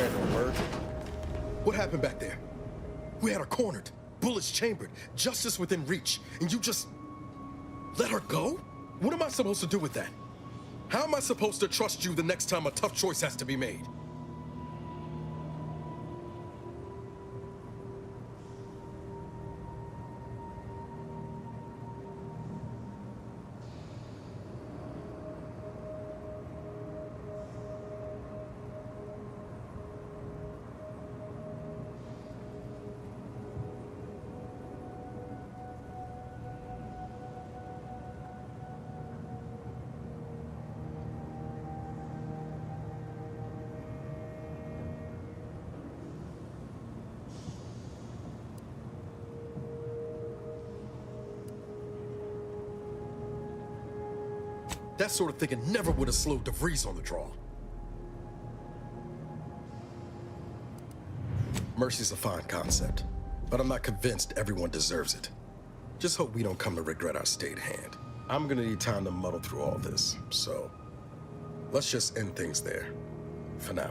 Commander, word. What happened back there? We had her cornered, bullets chambered, justice within reach, and you just let her go? What am I supposed to do with that? How am I supposed to trust you the next time a tough choice has to be made? That sort of thinking never would have slowed DeVries on the draw. Mercy's a fine concept, but I'm not convinced everyone deserves it. Just hope we don't come to regret our stayed hand. I'm gonna need time to muddle through all this, so let's just end things there, for now.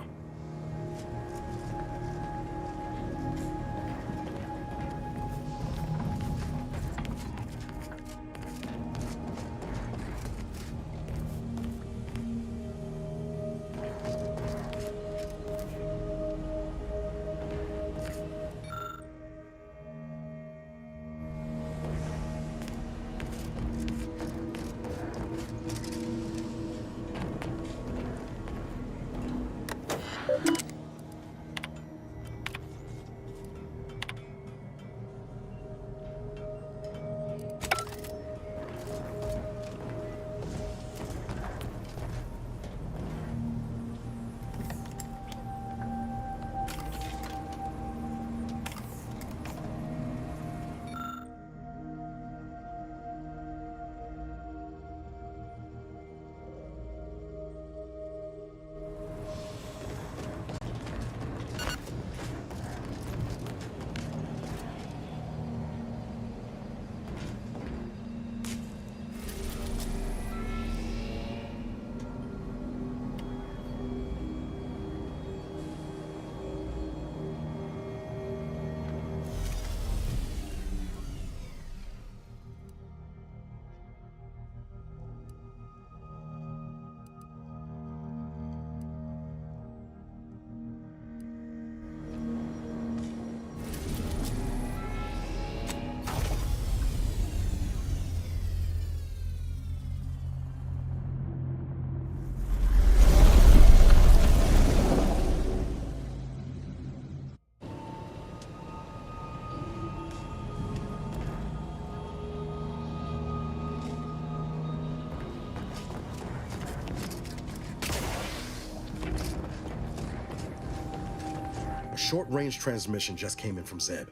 Short-range transmission just came in from Zeb.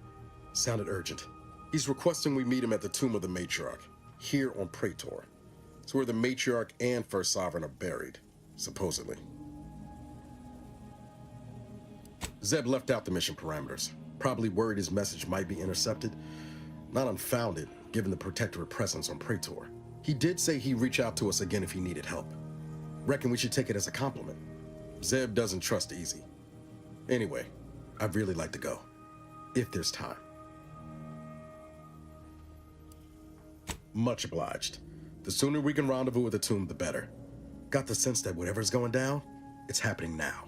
Sounded urgent. He's requesting we meet him at the tomb of the Matriarch, here on Praetor. It's where the Matriarch and First Sovereign are buried, supposedly. Zeb left out the mission parameters, probably worried his message might be intercepted. Not unfounded, given the Protectorate presence on Praetor. He did say he'd reach out to us again if he needed help. Reckon we should take it as a compliment. Zeb doesn't trust easy. Anyway, I'd really like to go, if there's time. Much obliged. The sooner we can rendezvous at the tomb, the better. Got the sense that whatever's going down, it's happening now.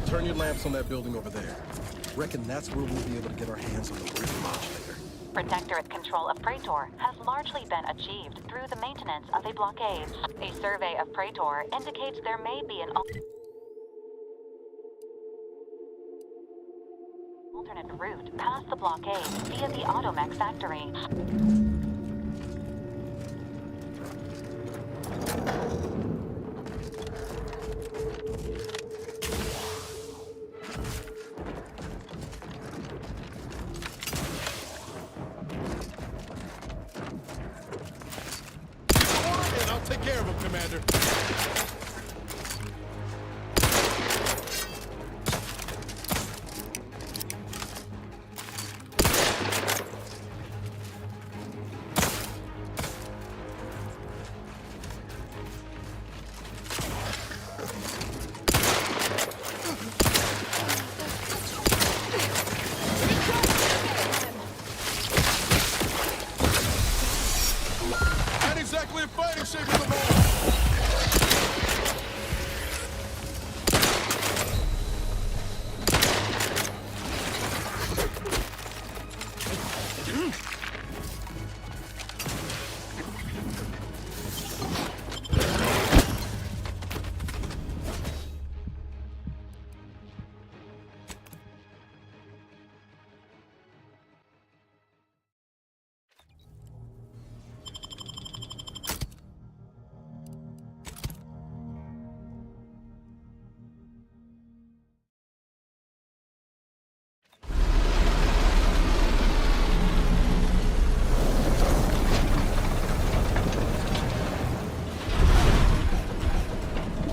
Turn your lamps on that building over there. Reckon that's where we'll be able to get our hands on the bridge modulator. Protectorate control of Praetor has largely been achieved through the maintenance of a blockade. A survey of Praetor indicates there may be an alternate route past the blockade via the Automech factory. care of him, Commander. Not exactly a fighting shape of the ball.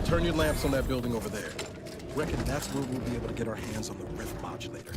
Turn your lamps on that building over there. Reckon that's where we'll be able to get our hands on the rift modulator.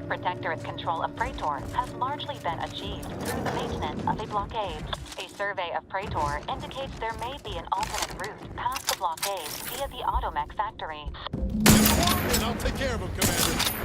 Protectorate control of Praetor has largely been achieved through the maintenance of a blockade. A survey of Praetor indicates there may be an alternate route past the blockade via the Automech factory. And I'll take care of him, Commander.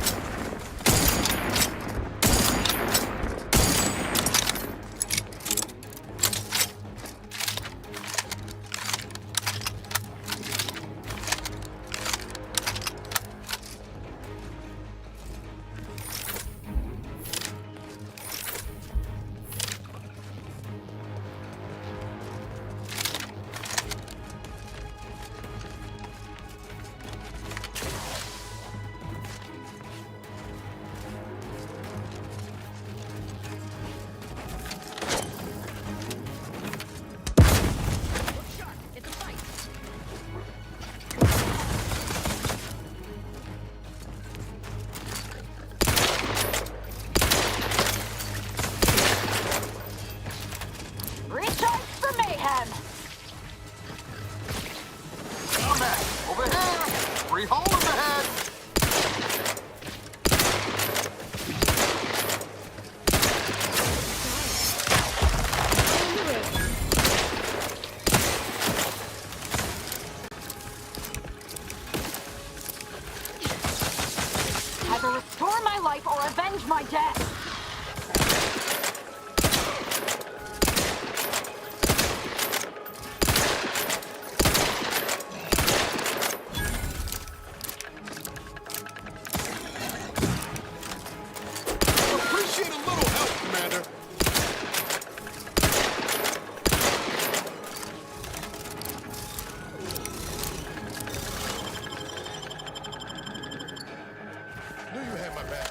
Recharge for mayhem! Combat! Over here! Free hole in the head! Either restore my life or avenge my death! Appreciate a little help, Commander. Knew you had my back.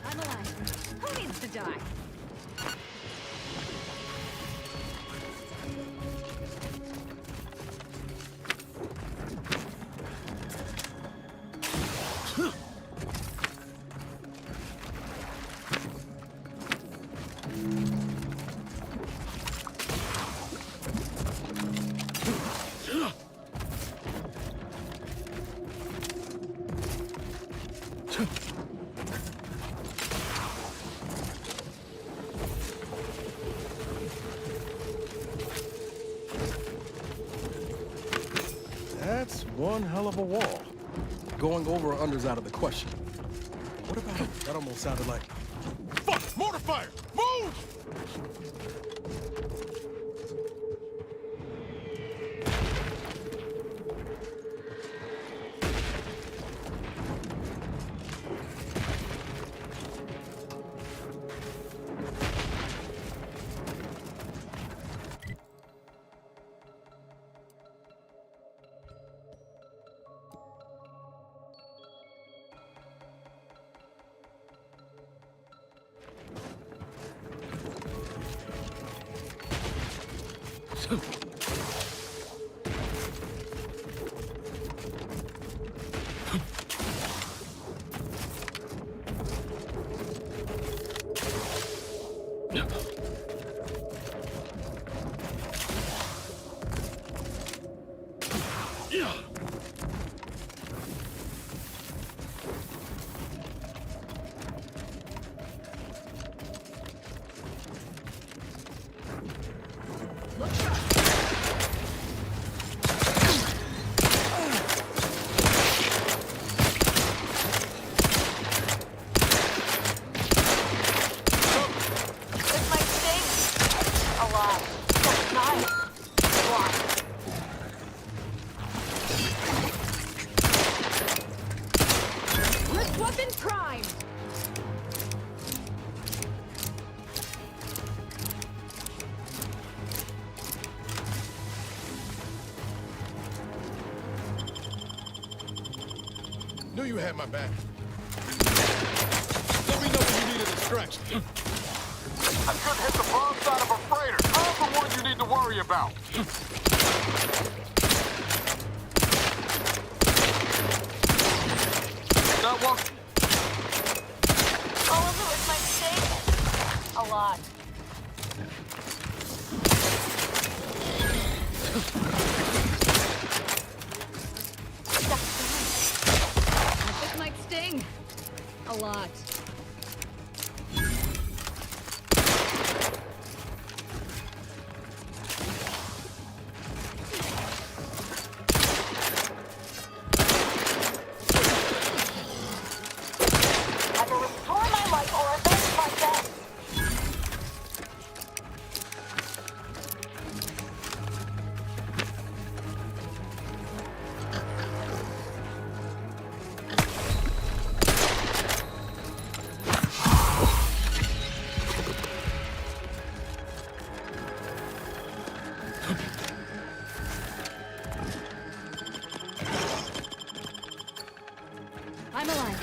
I'm alive. Who needs to die? That's one hell of a wall. Going over or under's out of the question. What about it? That almost sounded like... Fuck! Mortar fire! Move! Knew you had my back. Let me know when you need a distraction. I couldn't hit the broadside of a freighter. I'm the one you need to worry about. That one? All of it was my mistake. A lot. This might sting. A lot. Either restore my life or avenge my death. I'm alive.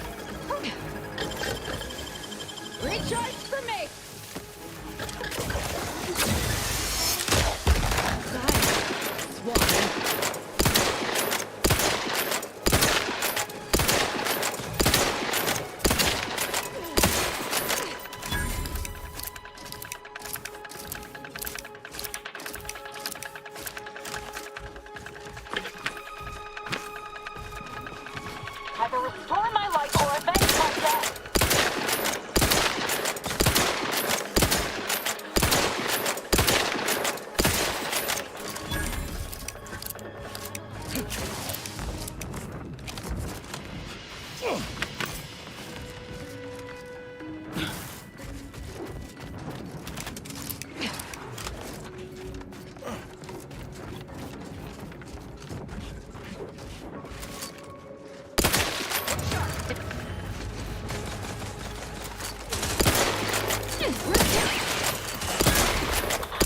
Recharge for me! Die, swine. Either restore my life or avenge my death.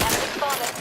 Enemy spotted.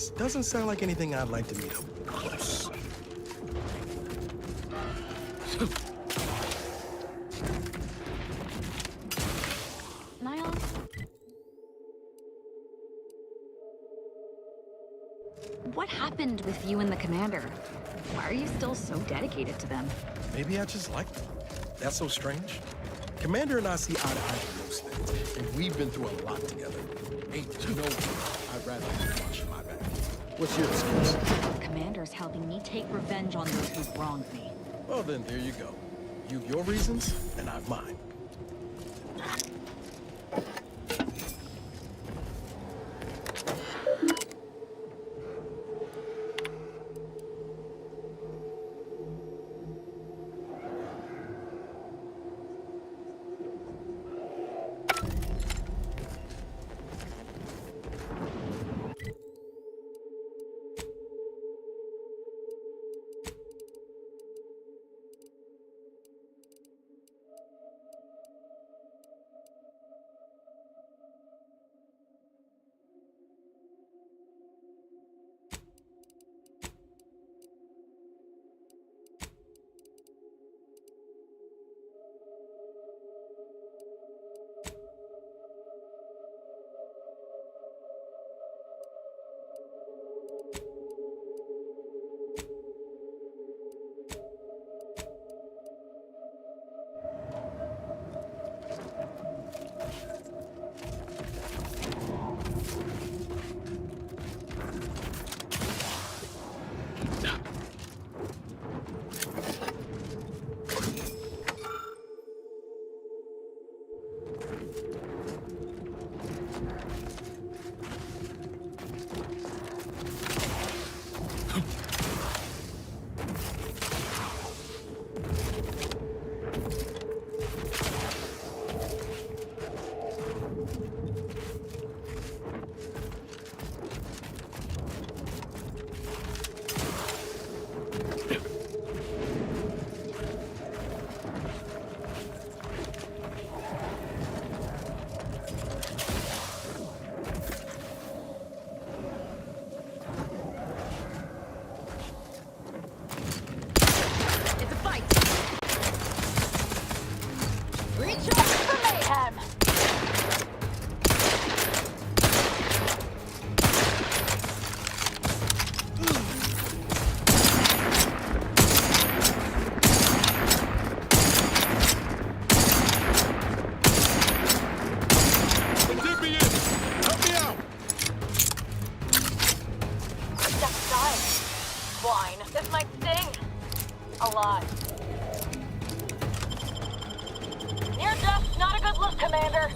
This doesn't sound like anything I'd like to meet up close. Niles? What happened with you and the commander? Why are you still so dedicated to them? Maybe I just like them. That's so strange. Commander and I see eye to eye on most things, and we've been through a lot together. Ain't no way I'd rather be washing my back. What's your excuse? Commander's helping me take revenge on those who've wronged me. Well, then, there you go. You've your reasons, and I've mine. It's a fight. Recharge for mayhem! Dip me in. Help me out. Just dying. Swine. This might sting. A lot. Near death, not a good look, Commander.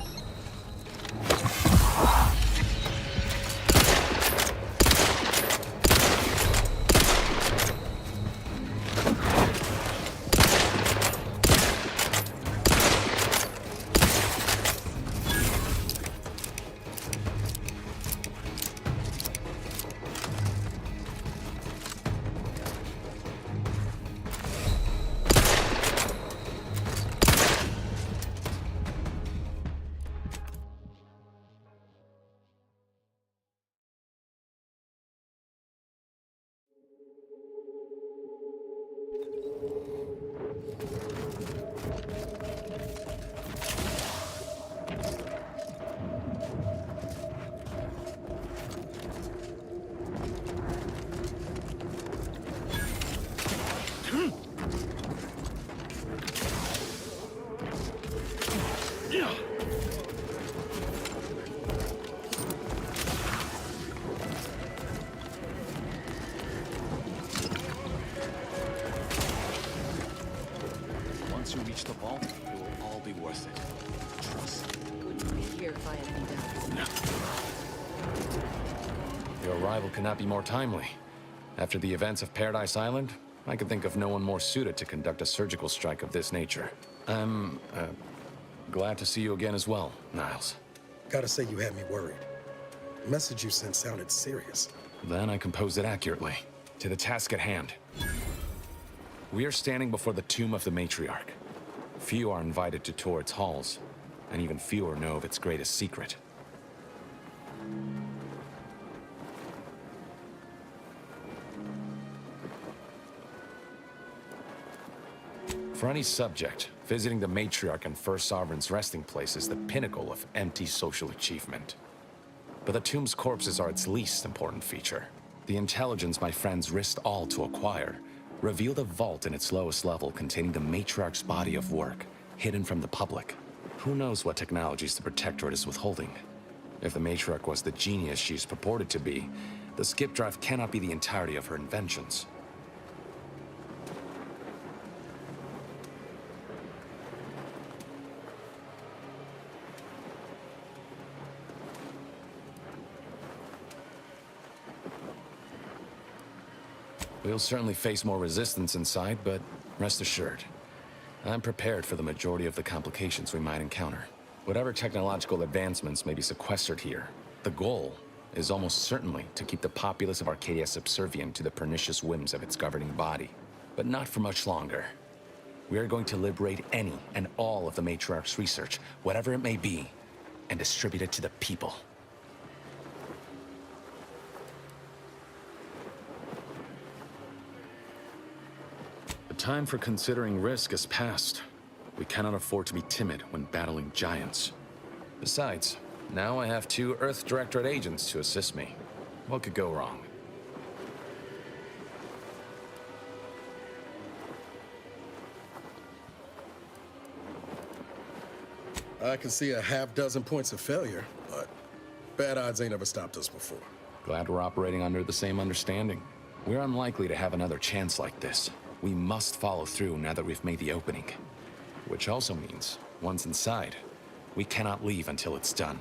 Once you reach the vault, it will all be worth it. Trust. Couldn't be here if I had any doubts. Your arrival cannot be more timely. After the events of Paradise Island, I could think of no one more suited to conduct a surgical strike of this nature. I'm, glad to see you again as well, Niles. Gotta say you had me worried. The message you sent sounded serious. Then I composed it accurately. To the task at hand. We are standing before the tomb of the matriarch. Few are invited to tour its halls, and even fewer know of its greatest secret. For any subject, visiting the Matriarch and First Sovereign's resting place is the pinnacle of empty social achievement. But the tomb's corpses are its least important feature. The intelligence my friends risked all to acquire revealed a vault in its lowest level containing the Matriarch's body of work, hidden from the public. Who knows what technologies the Protectorate is withholding? If the Matriarch was the genius she's purported to be, the skip drive cannot be the entirety of her inventions. We'll certainly face more resistance inside, but rest assured, I'm prepared for the majority of the complications we might encounter. Whatever technological advancements may be sequestered here, the goal is almost certainly to keep the populace of Arcadia subservient to the pernicious whims of its governing body. But not for much longer. We are going to liberate any and all of the Matriarch's research, whatever it may be, and distribute it to the people. The time for considering risk is past. We cannot afford to be timid when battling giants. Besides, now I have 2 Earth Directorate agents to assist me. What could go wrong? I can see a half-dozen points of failure, but bad odds ain't ever stopped us before. Glad we're operating under the same understanding. We're unlikely to have another chance like this. We must follow through now that we've made the opening. Which also means, once inside, we cannot leave until it's done.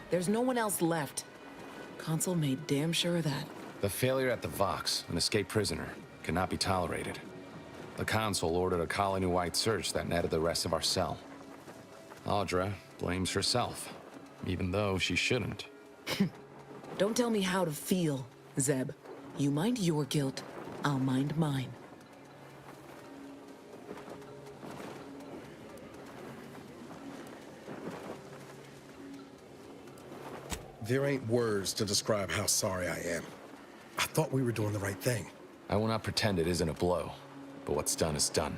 There's no one else left. Consul made damn sure of that. The failure at the Vox, an escaped prisoner, cannot be tolerated. The Consul ordered a colony-wide search that netted the rest of our cell. Audra blames herself, even though she shouldn't. Don't tell me how to feel, Zeb. You mind your guilt, I'll mind mine. There ain't words to describe how sorry I am. I thought we were doing the right thing. I will not pretend it isn't a blow, but what's done is done.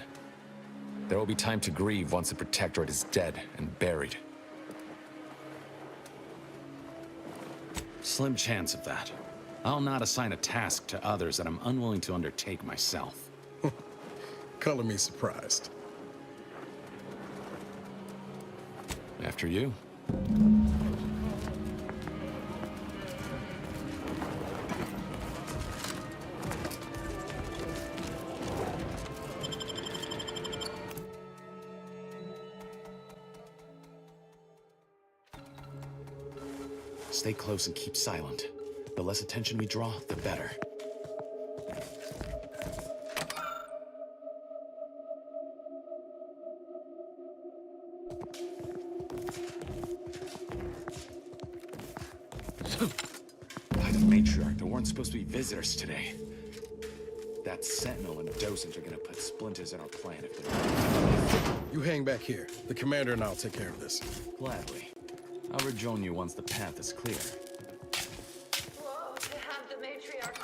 There will be time to grieve once the Protectorate is dead and buried. Slim chance of that. I'll not assign a task to others that I'm unwilling to undertake myself. Color me surprised. After you. Stay close and keep silent. The less attention we draw, the better. By the Matriarch, there weren't supposed to be visitors today. That Sentinel and Docent are gonna put splinters in our plan if they're... You hang back here. The commander and I'll take care of this. Gladly. I'll rejoin you once the path is clear. Whoa, to have the Matriarch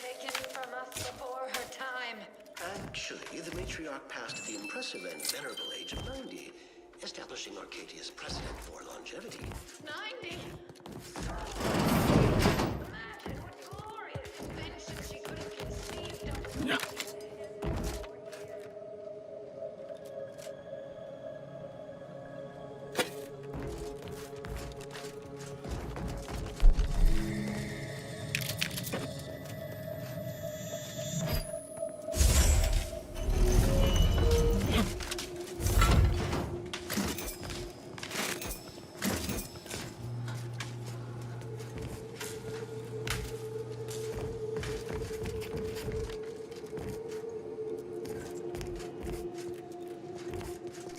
taken from us before her time. Actually, the Matriarch passed the impressive and venerable age of 90, establishing Arcadia's precedent for longevity. 90? Imagine what glorious inventions she could have conceived of. No.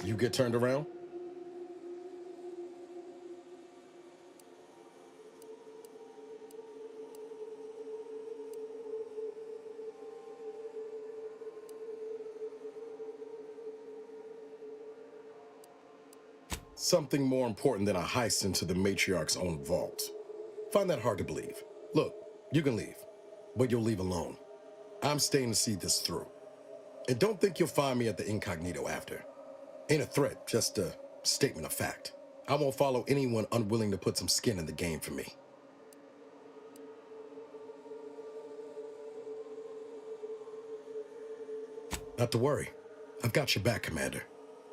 You get turned around? Something more important than a heist into the matriarch's own vault. Find that hard to believe. Look, you can leave, but you'll leave alone. I'm staying to see this through. And don't think you'll find me at the incognito after. Ain't a threat, just a statement of fact. I won't follow anyone unwilling to put some skin in the game for me. Not to worry. I've got your back, Commander.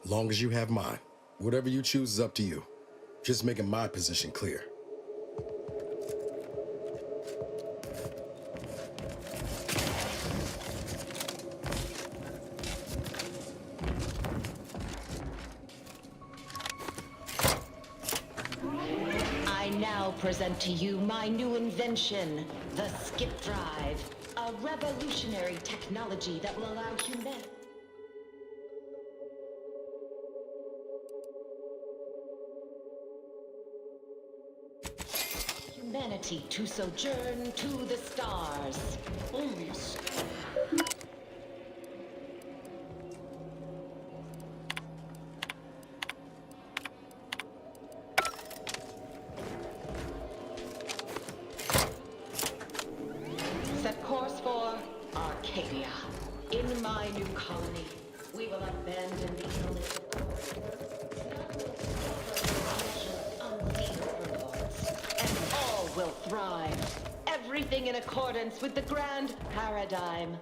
Long as you have mine. Whatever you choose is up to you. Just making my position clear. I now present to you my new invention, the Skip Drive, a revolutionary technology that will allow humanity to sojourn to the stars. Only a star. Set course for Arcadia. In my new colony, we will abandon the illness of unseen overlords, and all will thrive. Everything in accordance with the grand paradigm.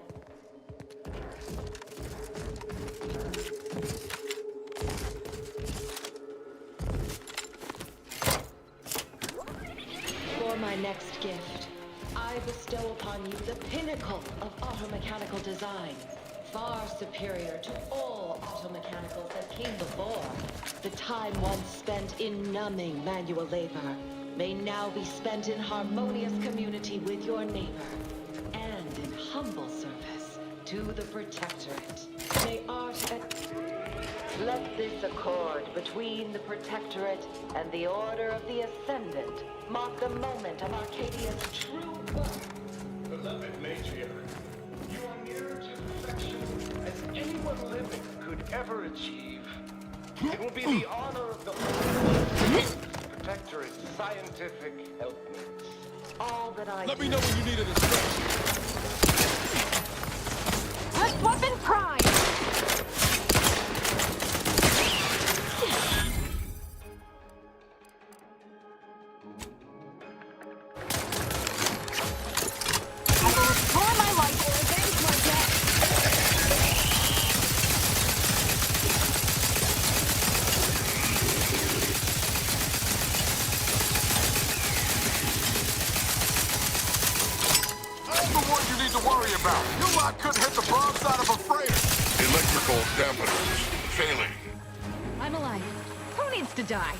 For my next gift, I bestow upon you the pinnacle of automechanical design, far superior to all automechanicals that came before. The time once spent in numbing manual labor may now be spent in harmonious community with your neighbor, and in humble service to the Protectorate. May art let this accord between the Protectorate and the Order of the Ascendant mark the moment of Arcadia's true birth. Beloved matriarch, you are nearer to perfection as anyone living could ever achieve. It will be the honor of the Protectorate's scientific helpmates. All that I Let do. me know when you need a distraction. Let's weapon prime! I will restore my life or avenge my death. I'm the one you need to worry about. Your lot couldn't hit the broadside of a freighter. Electrical dampeners failing. I'm alive. Who needs to die?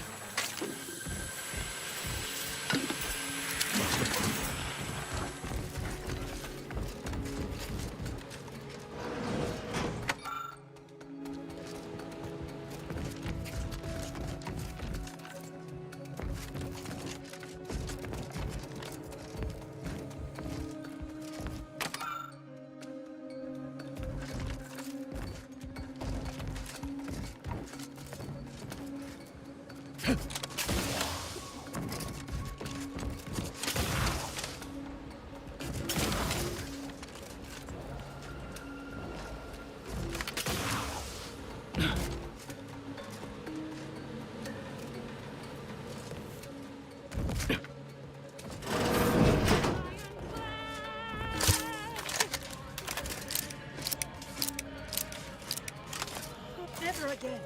Never again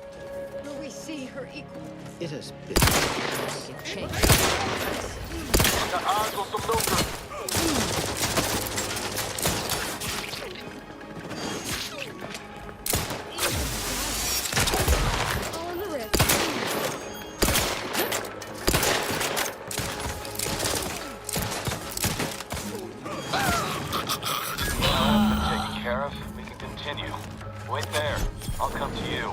will we see her equal. It has been a change. The eyes on some milker. All in the wrist. Taken care of. We can continue. Wait there. I'll come to you.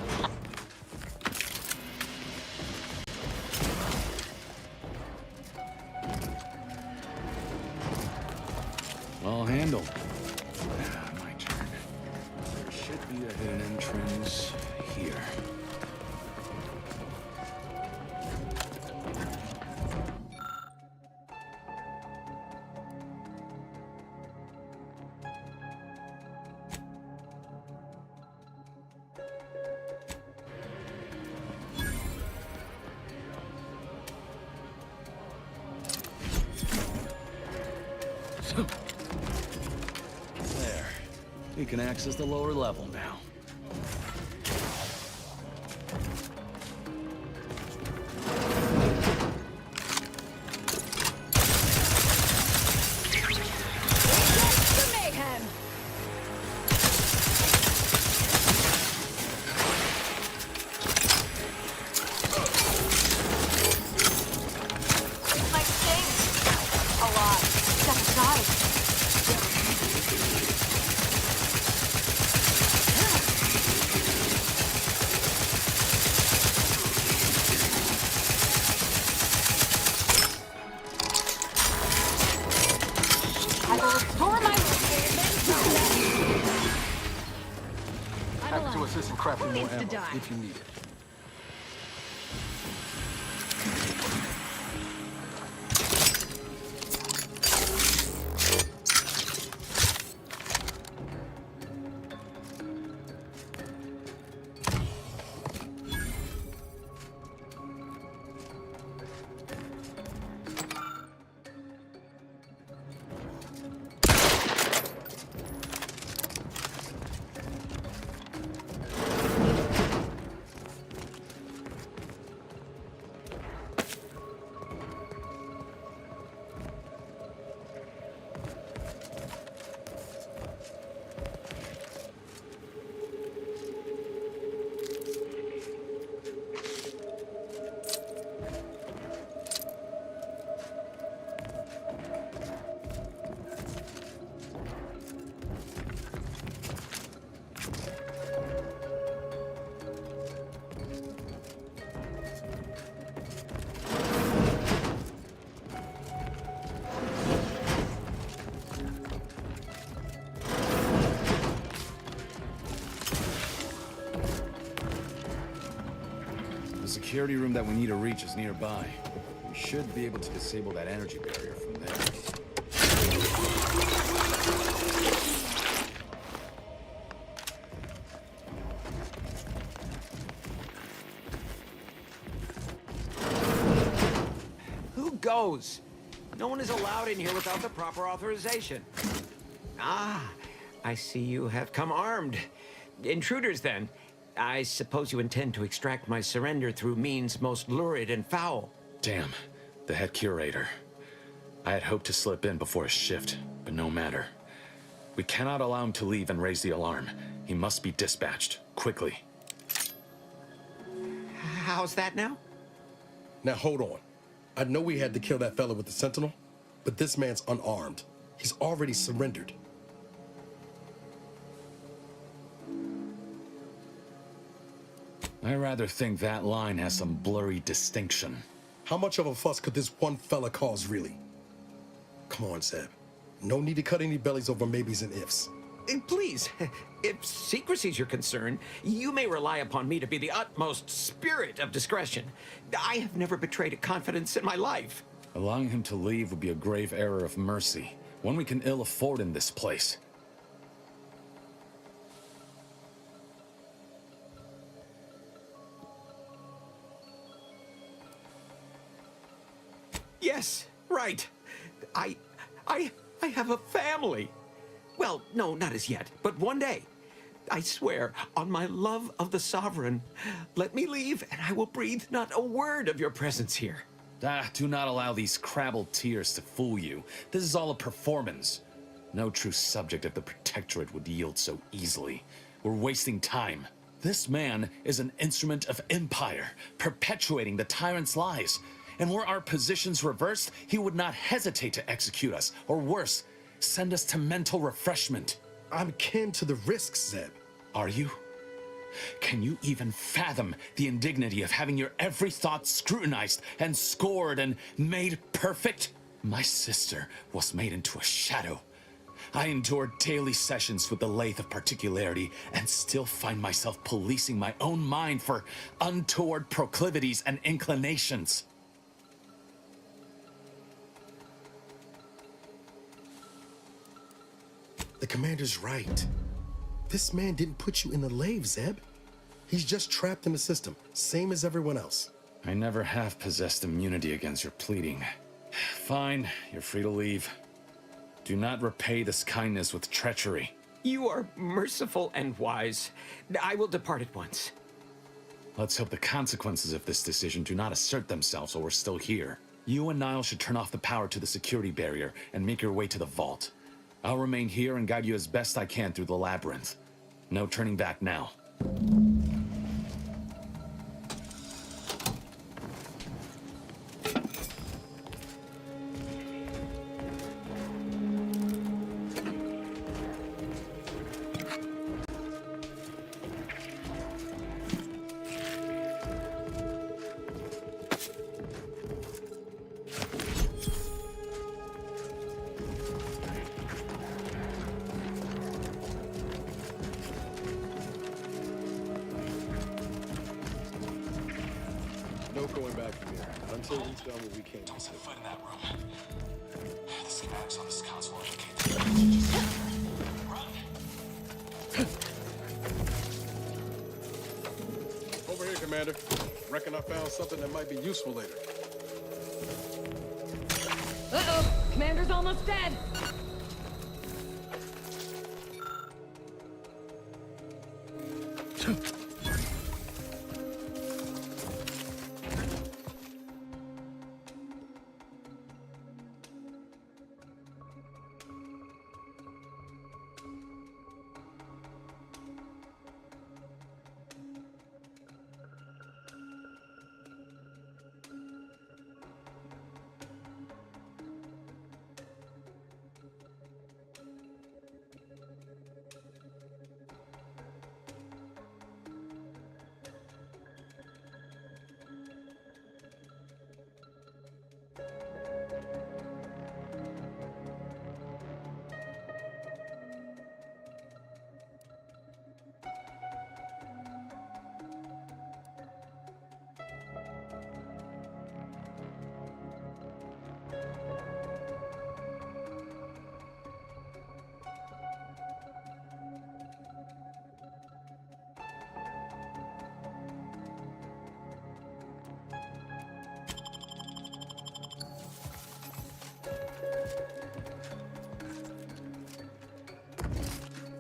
All handled. My turn. There should be a hidden entrance here. We can access the lower level now. The mayhem! My sting! A lot. Just died. I will restore my Happy to assist in crafting more needs to ammo die? if you need it. The security room that we need to reach is nearby. We should be able to disable that energy barrier from there. Who goes? No one is allowed in here without the proper authorization. Ah, I see you have come armed. Intruders, then. I suppose you intend to extract my surrender through means most lurid and foul. Damn, the head curator. I had hoped to slip in before his shift, but no matter. We cannot allow him to leave and raise the alarm. He must be dispatched, quickly. How's that now? Now hold on. I know we had to kill that fella with the Sentinel, but this man's unarmed. He's already surrendered. I rather think that line has some blurry distinction. How much of a fuss could this one fella cause, really? Come on, Zeb. No need to cut any bellies over maybes and ifs. Please, if secrecy's your concern, you may rely upon me to be the utmost spirit of discretion. I have never betrayed a confidence in my life. Allowing him to leave would be a grave error of mercy, one we can ill afford in this place. Yes, right. I have a family. Well, no, not as yet, but one day. I swear, on my love of the Sovereign, let me leave and I will breathe not a word of your presence here. Do not allow these crabbled tears to fool you. This is all a performance. No true subject of the Protectorate would yield so easily. We're wasting time. This man is an instrument of Empire, perpetuating the tyrant's lies. And were our positions reversed, he would not hesitate to execute us, or worse, send us to mental refreshment. I'm kin to the risks, Zeb. Are you? Can you even fathom the indignity of having your every thought scrutinized and scored and made perfect? My sister was made into a shadow. I endured daily sessions with the lathe of particularity and still find myself policing my own mind for untoward proclivities and inclinations. The commander's right. This man didn't put you in the lathe, Zeb. He's just trapped in the system, same as everyone else. I never have possessed immunity against your pleading. Fine, you're free to leave. Do not repay this kindness with treachery. You are merciful and wise. I will depart at once. Let's hope the consequences of this decision do not assert themselves while we're still here. You and Niall should turn off the power to the security barrier and make your way to the vault. I'll remain here and guide you as best I can through the labyrinth. No turning back now. No going back from here until we've done what we came to do. Fight in that room. The schematics on this console indicate Over here, Commander. Reckon I found something that might be useful later. Uh-oh! Commander's almost dead!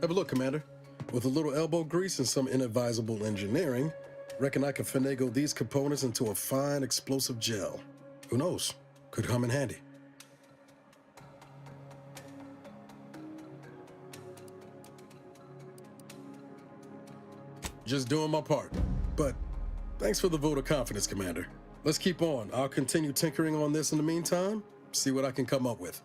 Have a look, Commander. With a little elbow grease and some inadvisable engineering, reckon I can finagle these components into a fine explosive gel. Who knows? Could come in handy. Just doing my part. But thanks for the vote of confidence, Commander. Let's keep on. I'll continue tinkering on this in the meantime, see what I can come up with.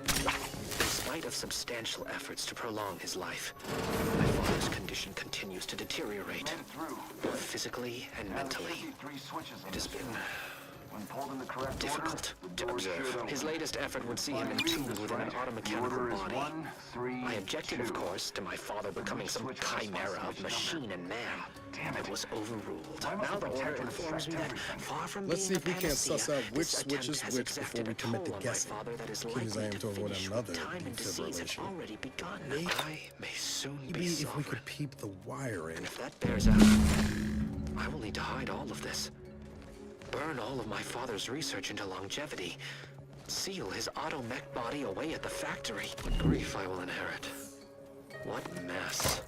In spite of substantial efforts to prolong his life, my father's condition continues to deteriorate, both physically and mentally. It has been difficult to observe. His latest effort would see him entombed within an automechanical body. I objected, of course, to my father becoming some chimera of machine and man. It was overruled. Now the order informs me that, far from Let's see being if we a can't suss panacea, out which this switch is attempt has which before exacted we a commit to toll on my guessing. father that is Keen as I likely am to to avoid finish another with time and disease had defibrillation. already begun. Maybe- I may soon Maybe be if we sovereign. could peep the wire in. If that bears out, I will need to hide all of this. Burn all of my father's research into longevity. Seal his auto-mech body away at the factory. What grief I will inherit. What mess.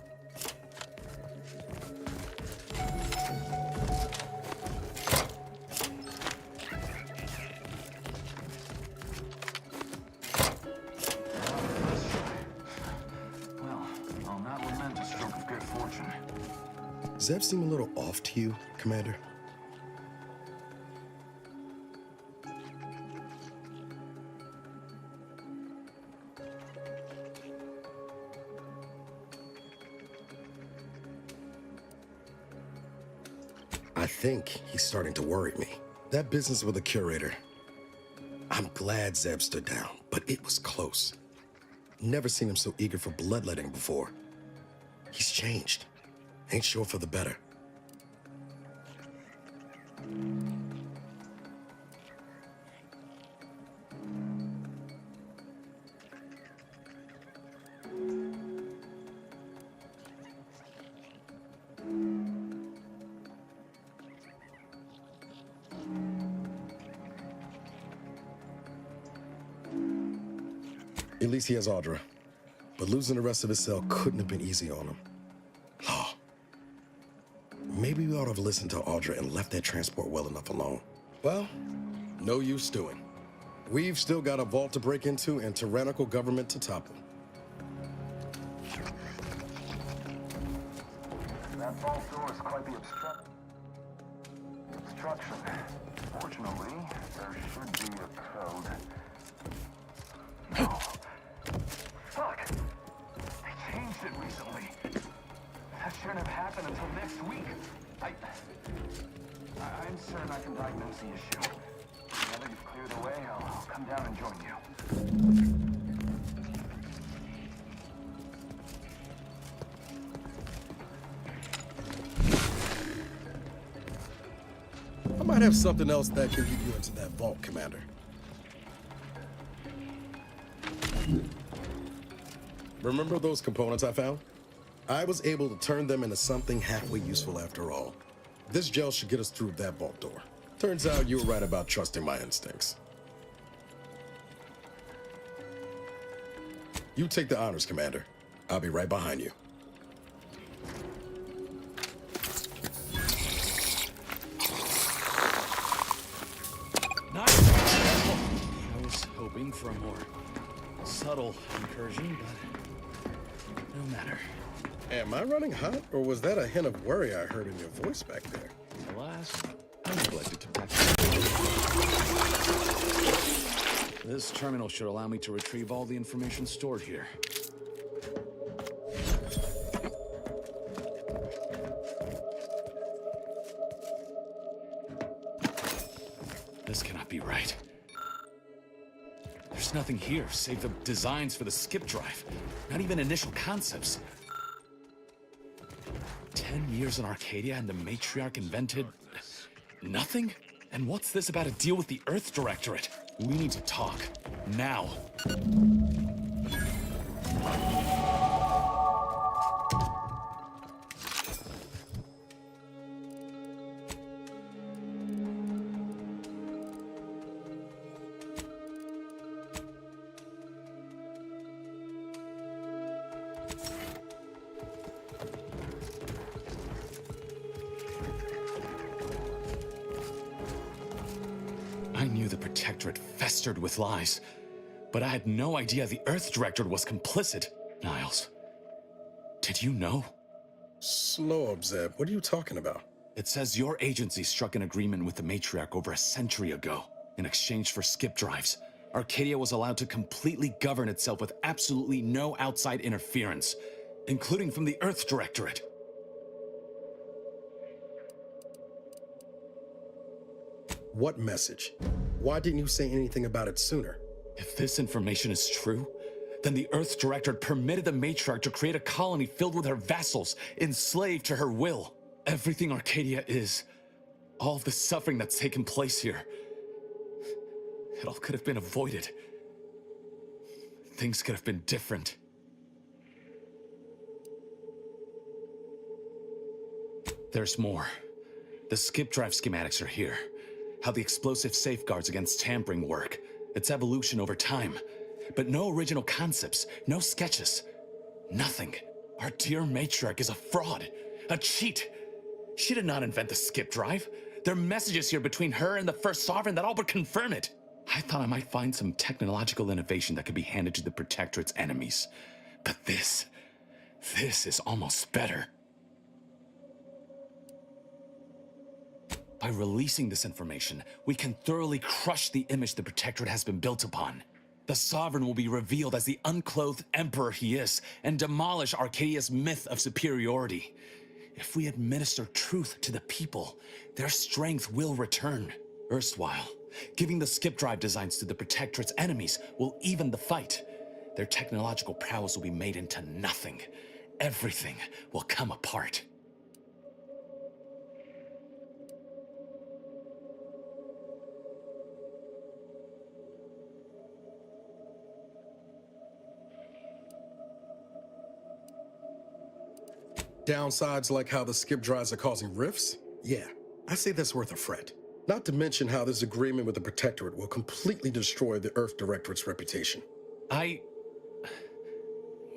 Well, I'll not lament a stroke of good fortune. Zeb seem a little off to you, Commander? I think he's starting to worry me. That business with the curator. I'm glad Zeb stood down, but it was close. Never seen him so eager for bloodletting before. He's changed. Ain't sure for the better. At least he has Audra. But losing the rest of his cell couldn't have been easy on him. Oh. Maybe we ought to have listened to Audra and left that transport well enough alone. Well, no use stewing. We've still got a vault to break into and tyrannical government to topple. That vault door is quite the obstruction. Fortunately, there should be a code. No. Fuck! They changed it recently. That shouldn't have happened until next week. I'm certain I can diagnose the issue. Now that you've cleared the way, I'll come down and join you. I might have something else that can get you into that vault, Commander. Remember those components I found? I was able to turn them into something halfway useful after all. This gel should get us through that vault door. Turns out you were right about trusting my instincts. You take the honors, Commander. I'll be right behind you. Nice. I was hoping for a more subtle incursion, but no matter. Am I running hot, or was that a hint of worry I heard in your voice back there? Alas, I neglected to pack. This terminal should allow me to retrieve all the information stored here. This cannot be right. There's nothing here save the designs for the skip drive. Not even initial concepts. 10 years in Arcadia and the Matriarch invented nothing? And what's this about a deal with the Earth Directorate? We need to talk. Now. I knew the Protectorate festered with lies, but I had no idea the Earth Directorate was complicit. Niles, did you know? Slow up, Zeb. What are you talking about? It says your agency struck an agreement with the Matriarch over a century ago. In exchange for skip drives, Arcadia was allowed to completely govern itself with absolutely no outside interference, including from the Earth Directorate. What message? Why didn't you say anything about it sooner? If this information is true, then the Earth Directorate permitted the Matriarch to create a colony filled with her vassals, enslaved to her will. Everything Arcadia is, all of the suffering that's taken place here, it all could have been avoided. Things could have been different. There's more. The skip drive schematics are here. How the explosive safeguards against tampering work, its evolution over time. But no original concepts, no sketches, nothing. Our dear Matriarch is a fraud, a cheat. She did not invent the skip drive. There are messages here between her and the First Sovereign that all but confirm it. I thought I might find some technological innovation that could be handed to the Protectorate's enemies. But this is almost better. By releasing this information, we can thoroughly crush the image the Protectorate has been built upon. The Sovereign will be revealed as the unclothed emperor he is, and demolish Arcadia's myth of superiority. If we administer truth to the people, their strength will return. Erstwhile, giving the skip drive designs to the Protectorate's enemies will even the fight. Their technological prowess will be made into nothing. Everything will come apart. Downsides like how the skip drives are causing rifts? Yeah, I say that's worth a fret. Not to mention how this agreement with the Protectorate will completely destroy the Earth Directorate's reputation. I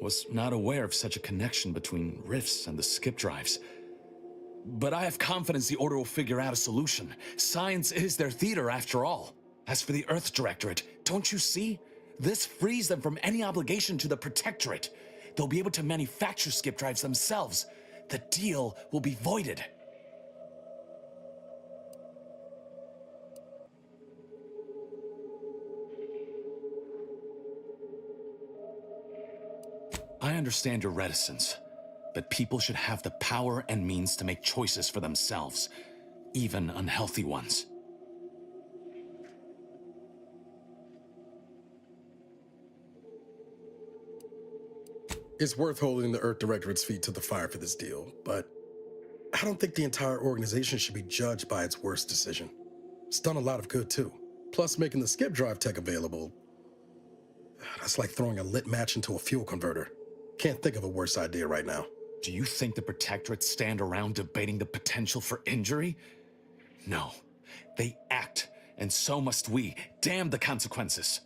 was not aware of such a connection between rifts and the skip drives. But I have confidence the Order will figure out a solution. Science is their theater, after all. As for the Earth Directorate, don't you see? This frees them from any obligation to the Protectorate. They'll be able to manufacture skip drives themselves. The deal will be voided. I understand your reticence, but people should have the power and means to make choices for themselves, even unhealthy ones. It's worth holding the Earth Directorate's feet to the fire for this deal, but I don't think the entire organization should be judged by its worst decision. It's done a lot of good, too. Plus, making the skip drive tech available, that's like throwing a lit match into a fuel converter. Can't think of a worse idea right now. Do you think the Protectorate stand around debating the potential for injury? No. They act, and so must we. Damn the consequences.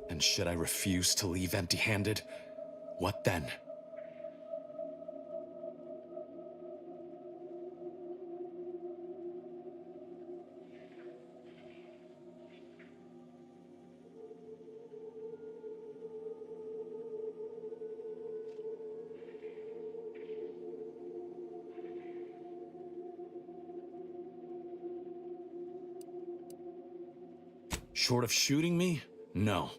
And should I refuse to leave empty-handed, what then? Short of shooting me? No.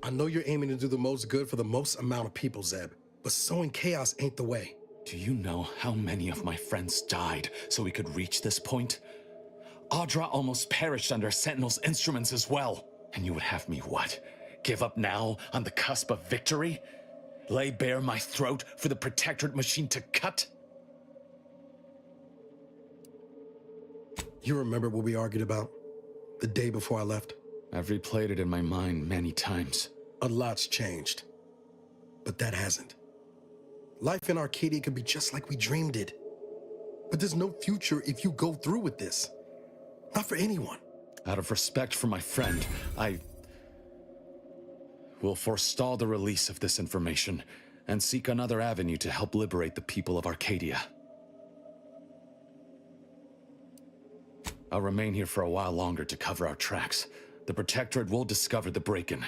I know you're aiming to do the most good for the most amount of people, Zeb, but sowing chaos ain't the way. Do you know how many of my friends died so we could reach this point? Audra almost perished under Sentinel's instruments as well. And you would have me what? Give up now on the cusp of victory? Lay bare my throat for the Protectorate machine to cut? You remember what we argued about the day before I left? I've replayed it in my mind many times. A lot's changed, but that hasn't. Life in Arcadia could be just like we dreamed it. But there's no future if you go through with this. Not for anyone. Out of respect for my friend, I will forestall the release of this information and seek another avenue to help liberate the people of Arcadia. I'll remain here for a while longer to cover our tracks. The Protectorate will discover the break-in,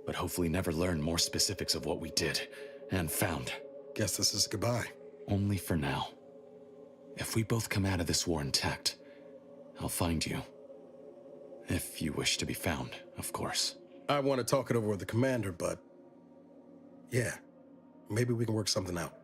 but hopefully never learn more specifics of what we did and found. Guess this is goodbye. Only for now. If we both come out of this war intact, I'll find you. If you wish to be found, of course. I want to talk it over with the commander, but yeah, maybe we can work something out.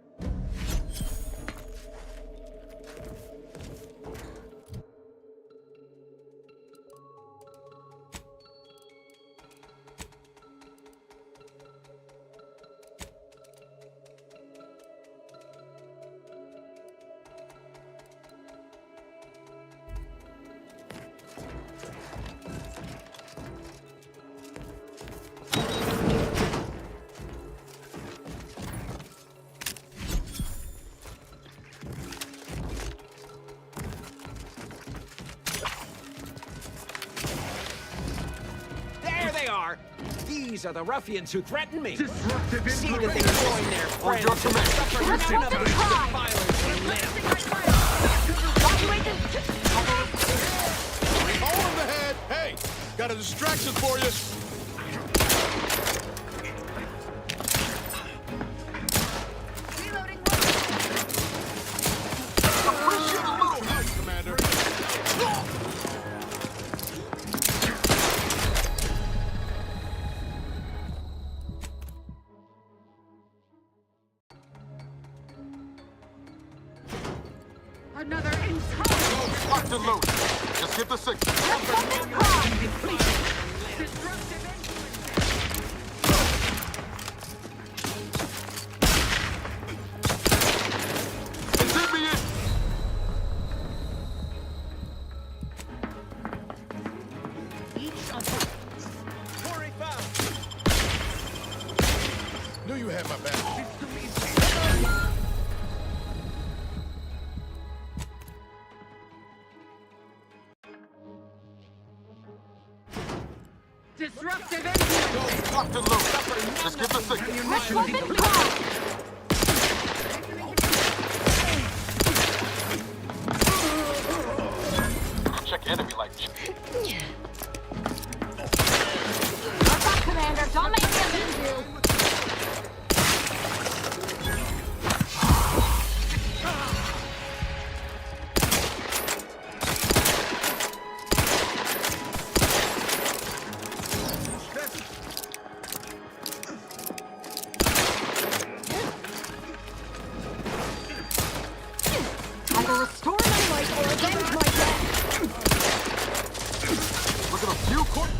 These are the ruffians who threaten me. Disruptive See that they join their friends and suffer none of the violence they live. Hold him the head! Hey! Got a distraction for you! Reloading. Appreciate a little help, Commander! Another entire Locked and loaded. Just get the signal. disruptive you had my back. Disruptive engine! Locked and loose. Just give the signal. This wasn't called! Check enemy like. What's up, Commander? Don't make me avenge you! Either restore my life or avenge my death! Look at a few court.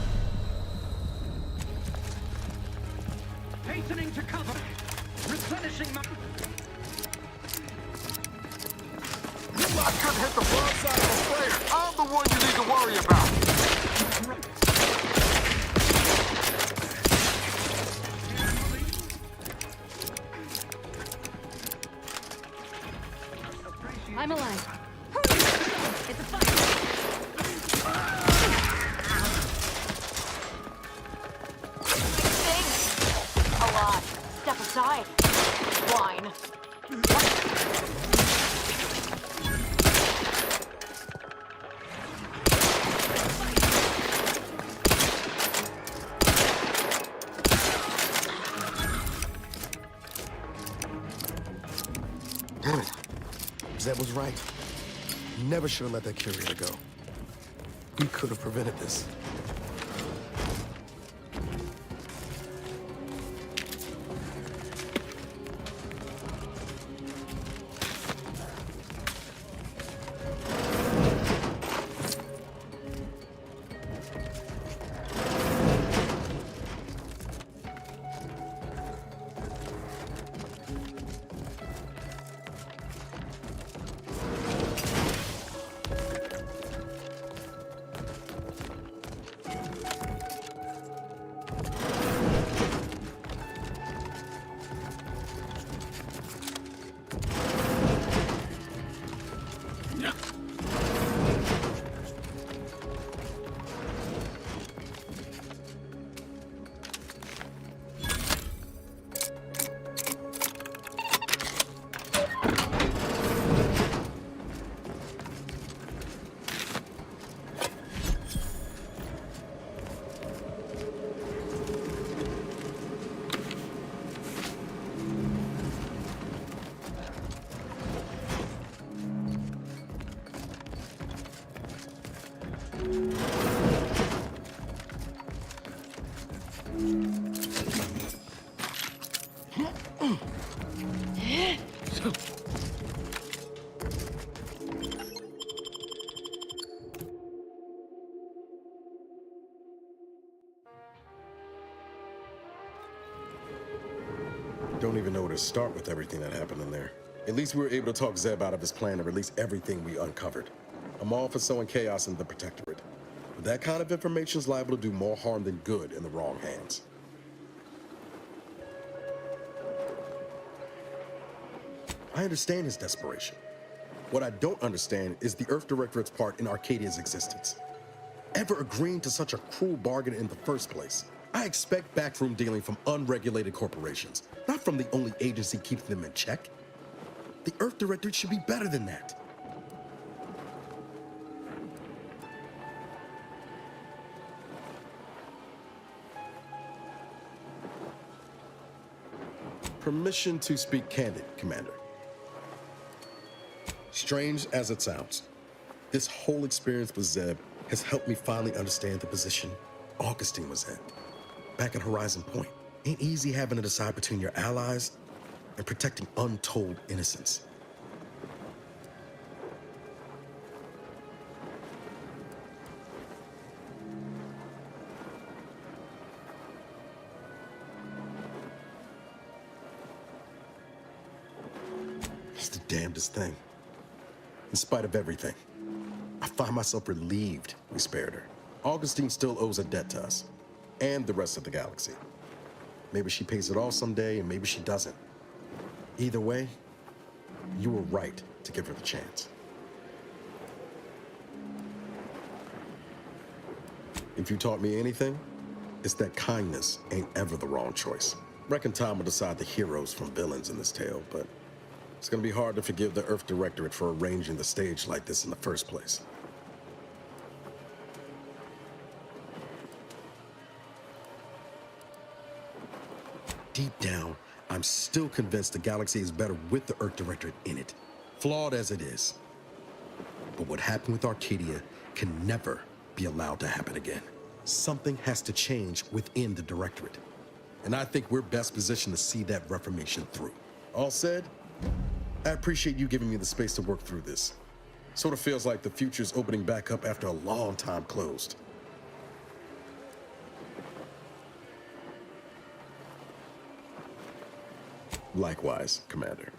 Hastening to cover. Replenishing my... I couldn't hit the broadside of a freighter. I'm the one you need to worry about. I'm alive. Hurry! It's a fight! A lot. Step aside. Wine. Damn it. Zeb was right. Never should have let that curator go. We could have prevented this. Don't even know where to start with everything that happened in there. At least we were able to talk Zeb out of his plan to release everything we uncovered. I'm all for sowing chaos in the Protectorate, but that kind of information is liable to do more harm than good in the wrong hands. I understand his desperation. What I don't understand is the Earth Directorate's part in Arcadia's existence. Ever agreeing to such a cruel bargain in the first place? I expect backroom dealing from unregulated corporations, not from the only agency keeping them in check. The Earth Directorate should be better than that. Permission to speak candid, Commander. Strange as it sounds, this whole experience with Zeb has helped me finally understand the position Augustine was in. Back at Horizon Point, ain't easy having to decide between your allies and protecting untold innocence. It's the damnedest thing. In spite of everything, I find myself relieved we spared her. Augustine still owes a debt to us, and the rest of the galaxy. Maybe she pays it off someday, and maybe she doesn't. Either way, you were right to give her the chance. If you taught me anything, it's that kindness ain't ever the wrong choice. Reckon time will decide the heroes from villains in this tale, but it's gonna be hard to forgive the Earth Directorate for arranging the stage like this in the first place. Deep down, I'm still convinced the galaxy is better with the Earth Directorate in it, flawed as it is. But what happened with Arcadia can never be allowed to happen again. Something has to change within the Directorate. And I think we're best positioned to see that reformation through. All said, I appreciate you giving me the space to work through this. Sort of feels like the future's opening back up after a long time closed. Likewise, Commander.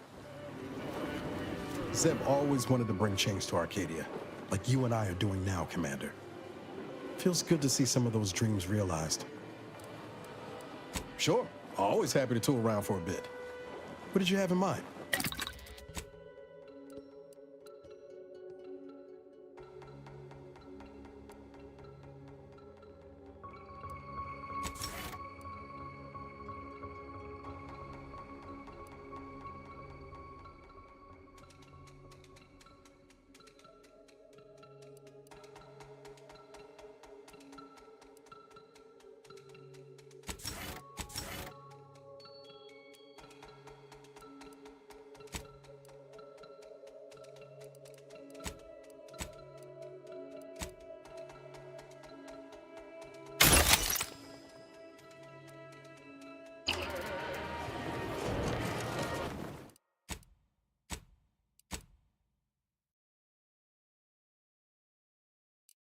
Zeb always wanted to bring change to Arcadia, like you and I are doing now, Commander. Feels good to see some of those dreams realized. Sure, always happy to tool around for a bit. What did you have in mind?